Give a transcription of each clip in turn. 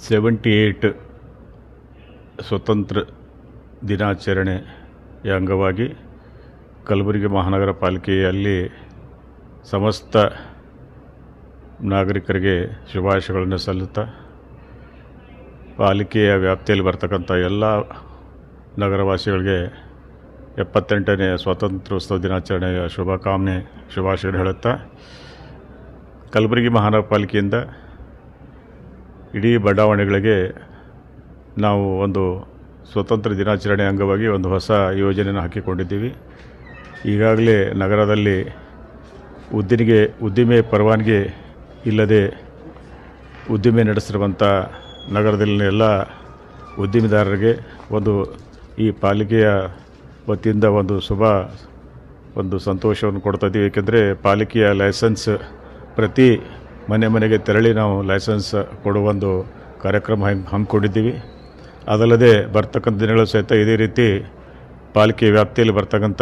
78 ಸ್ವತಂತ್ರ ದಿನಾಚರಣೆಯ ಅಂಗವಾಗಿ ಕಲಬುರಗಿ ಮಹಾನಗರ ಪಾಲಿಕೆಯಲ್ಲಿ ಸಮಸ್ತ ನಾಗರಿಕರಿಗೆ ಶುಭಾಶಯಗಳನ್ನು ಸಲ್ಲುತ್ತಾ ಪಾಲಿಕೆಯ ವ್ಯಾಪ್ತಿಯಲ್ಲಿ ಬರ್ತಕ್ಕಂಥ ಎಲ್ಲ ನಗರವಾಸಿಗಳಿಗೆ 78ನೇ ಸ್ವಾತಂತ್ರ್ಯೋತ್ಸವ ದಿನಾಚರಣೆಯ ಶುಭಾಶಯಗಳು ಹೇಳುತ್ತಾ ಕಲಬುರಗಿ ಮಹಾನಗರ ಪಾಲಿಕೆಯಿಂದ ಇಡೀ ಬಡಾವಣೆಗಳಿಗೆ ನಾವು ಒಂದು ಸ್ವತಂತ್ರ ದಿನಾಚರಣೆ ಅಂಗವಾಗಿ ಒಂದು ಹೊಸ ಯೋಜನೆಯನ್ನು ಹಾಕಿಕೊಂಡಿದ್ದೀವಿ. ಈಗಾಗಲೇ ನಗರದಲ್ಲಿ ಉದ್ದಿಮೆ ಪರವಾನಗಿ ಇಲ್ಲದೆ ಉದ್ದಿಮೆ ನಡೆಸಿರುವಂಥ ನಗರದಲ್ಲಿನ ಎಲ್ಲ ಉದ್ದಿಮೆದಾರರಿಗೆ ಈ ಪಾಲಿಕೆಯ ವತಿಯಿಂದ ಒಂದು ಸಂತೋಷವನ್ನು ಕೊಡ್ತಾಯಿದ್ದೀವಿ. ಏಕೆಂದರೆ ಪಾಲಿಕೆಯ ಲೈಸೆನ್ಸ್ ಪ್ರತಿ ಮನೆಗೆ ತೆರಳಿ ನಾವು ಲೈಸೆನ್ಸ್ ಕೊಡುವ ಒಂದು ಕಾರ್ಯಕ್ರಮ ಹಮ್ಮಿಕೊಂಡಿದ್ದೀವಿ. ಅದಲ್ಲದೆ ಬರ್ತಕ್ಕಂಥ ದಿನಗಳು ಸಹಿತ ಇದೇ ರೀತಿ ಪಾಲಿಕೆ ವ್ಯಾಪ್ತಿಯಲ್ಲಿ ಬರ್ತಕ್ಕಂಥ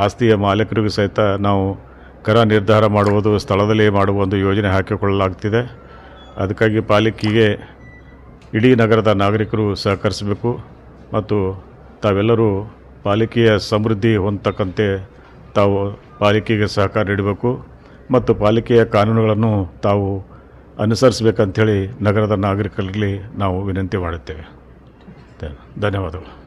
ಆಸ್ತಿಯ ಮಾಲೀಕರಿಗೂ ಸಹಿತ ನಾವು ಕರ ನಿರ್ಧಾರ ಮಾಡುವುದು ಸ್ಥಳದಲ್ಲೇ ಮಾಡುವ ಒಂದು ಯೋಜನೆ ಹಾಕಿಕೊಳ್ಳಲಾಗ್ತಿದೆ. ಅದಕ್ಕಾಗಿ ಪಾಲಿಕೆಗೆ ಇಡೀ ನಗರದ ನಾಗರಿಕರು ಸಹಕರಿಸಬೇಕು ಮತ್ತು ತಾವೆಲ್ಲರೂ ಪಾಲಿಕೆಯ ಸಮೃದ್ಧಿ ಹೊಂದತಕ್ಕಂತೆ ತಾವು ಪಾಲಿಕೆಗೆ ಸಹಕಾರ ನೀಡಬೇಕು ಮತ್ತು ಪಾಲಿಕೆಯ ಕಾನೂನುಗಳನ್ನು ತಾವು ಅನುಸರಿಸಬೇಕಂಥೇಳಿ ನಗರದ ನಾಗರಿಕರಲ್ಲಿ ನಾವು ವಿನಂತಿ ಮಾಡುತ್ತೇವೆ. ಧನ್ಯವಾದಗಳು.